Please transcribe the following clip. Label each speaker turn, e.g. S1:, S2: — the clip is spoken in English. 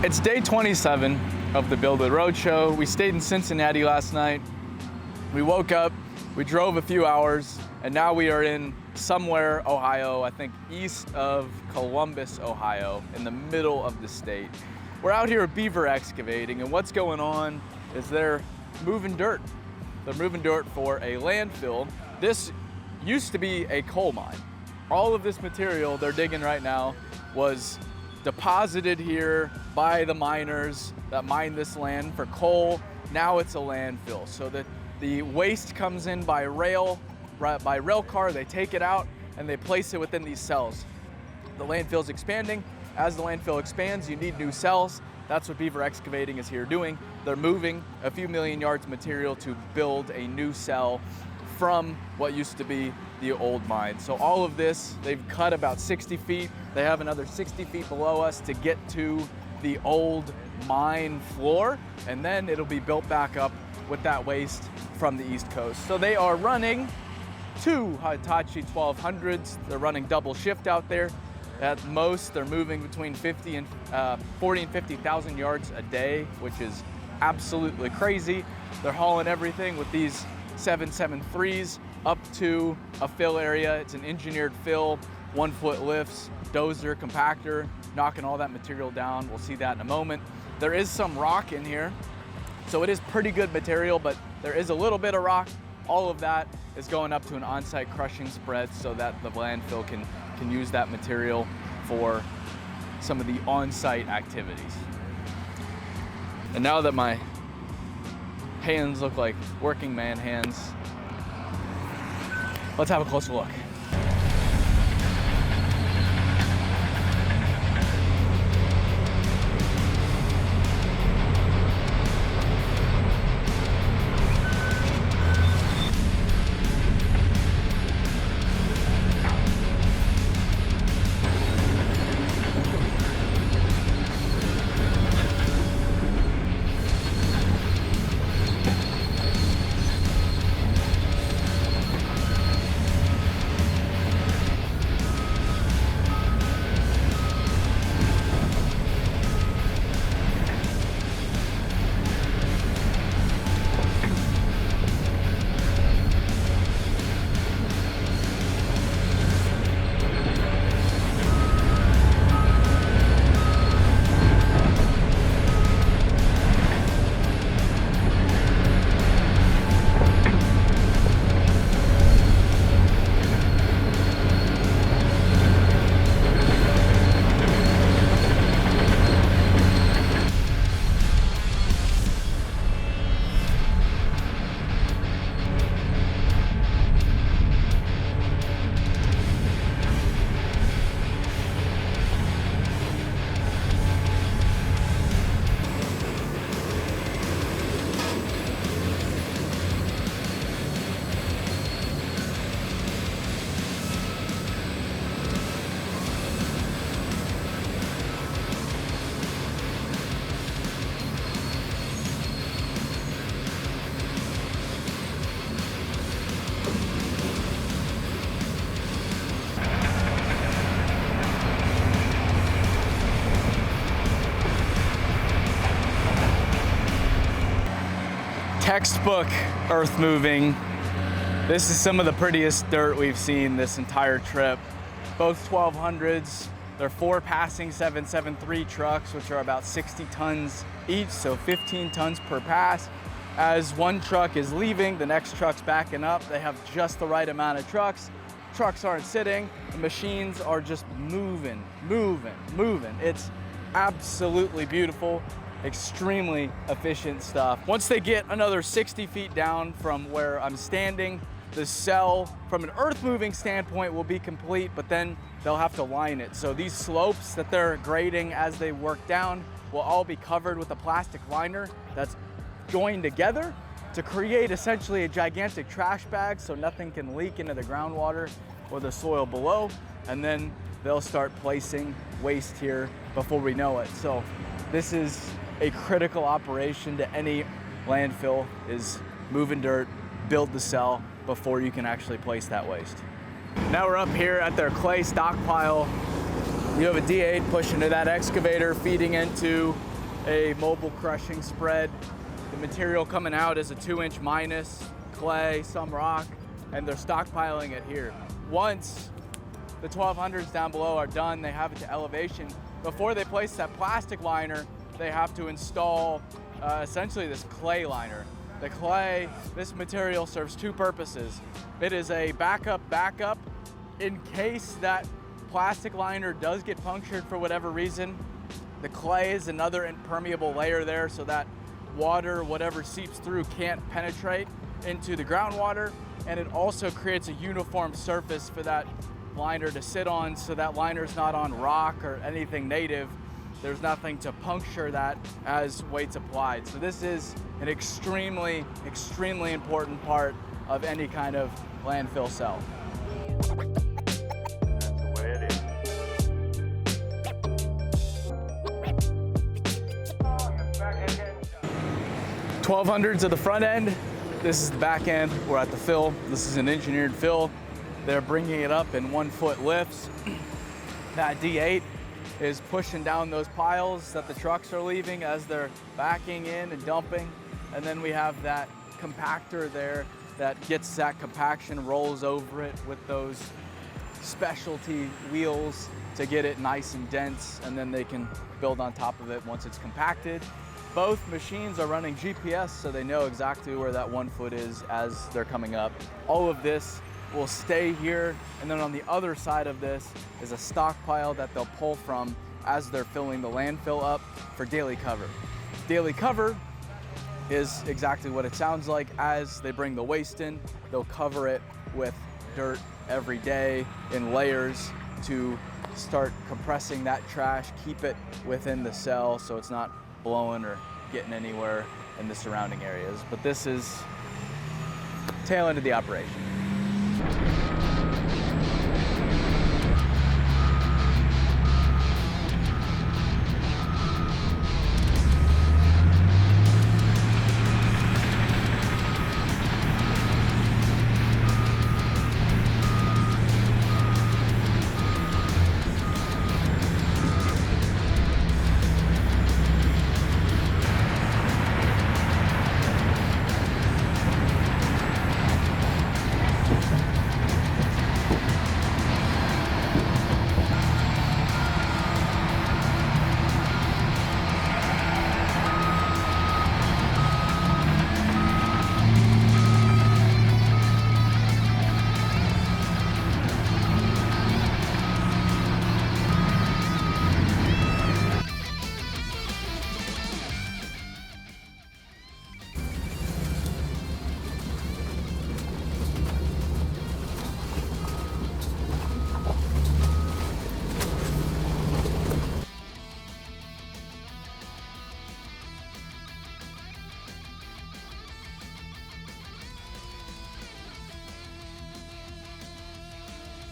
S1: It's day 27 of the Build It Roadshow. We stayed in Cincinnati last night. We woke up, we drove a few hours, and now we are in somewhere, Ohio, I think east of Columbus, Ohio, in the middle of the state. We're out here at Beaver Excavating, and what's going on is they're moving dirt. They're moving dirt for a landfill. This used to be a coal mine. All of this material they're digging right now was deposited here by the miners that mine this land for coal. Now it's a landfill. So that the waste comes in by rail car, they take it out and they place it within these cells. The landfill's expanding. As the landfill expands, you need new cells. That's what Beaver Excavating is here doing. They're moving a few million yards of material to build a new cell from what used to be the old mine. So all of this, they've cut about 60 feet. They have another 60 feet below us to get to the old mine floor, and then it'll be built back up with that waste from the East Coast. So they are running two Hitachi 1200s. They're running double shift out there. At most, they're moving between 40 and 50,000 yards a day, which is absolutely crazy. They're hauling everything with these 773s up to a fill area. It's an engineered fill, 1 foot lifts, dozer, compactor, knocking all that material down. We'll see that in a moment. There is some rock in here, so it is pretty good material, but there is a little bit of rock. All of that is going up to an on-site crushing spread so that the landfill can use that material for some of the on-site activities. And now that my hands look like working man hands, let's have a closer look. Textbook earth moving. This is some of the prettiest dirt we've seen this entire trip. Both 1200s, they're 4 passing 773 trucks, which are about 60 tons each, so 15 tons per pass. As one truck is leaving, the next truck's backing up. They have just the right amount of trucks. Trucks aren't sitting, the machines are just moving. It's absolutely beautiful. Extremely efficient stuff. Once they get another 60 feet down from where I'm standing, the cell from an earth moving standpoint will be complete, but then they'll have to line it. So these slopes that they're grading as they work down will all be covered with a plastic liner that's joined together to create essentially a gigantic trash bag so nothing can leak into the groundwater or the soil below. And then they'll start placing waste here before we know it. So this is a critical operation to any landfill, is moving dirt, build the cell before you can actually place that waste. Now we're up here at their clay stockpile. You have a D8 pushing to that excavator, feeding into a mobile crushing spread. The material coming out is a 2-inch minus, clay, some rock, and they're stockpiling it here. Once the 1200s down below are done, they have it to elevation. Before they place that plastic liner, they have to install essentially this clay liner. The clay, this material serves two purposes. It is a backup in case that plastic liner does get punctured for whatever reason. The clay is another impermeable layer there so that water, whatever seeps through, can't penetrate into the groundwater. And it also creates a uniform surface for that liner to sit on, so that liner's not on rock or anything native. There's nothing to puncture that as weight's applied. So this is an extremely, extremely important part of any kind of landfill cell.
S2: That's the way it is.
S1: 1200s at the front end. This is the back end. We're at the fill. This is an engineered fill. They're bringing it up in 1-foot lifts. That D8 is pushing down those piles that the trucks are leaving as they're backing in and dumping. And then we have that compactor there that gets that compaction, rolls over it with those specialty wheels to get it nice and dense, and then they can build on top of it once it's compacted. Both machines are running GPS, so they know exactly where that 1 foot is as they're coming up. All of this will stay here, and then on the other side of this is a stockpile that they'll pull from as they're filling the landfill up for daily cover. Daily cover is exactly what it sounds like. As they bring the waste in, they'll cover it with dirt every day in layers to start compressing that trash, keep it within the cell so it's not blowing or getting anywhere in the surrounding areas. But this is tail end of the operation.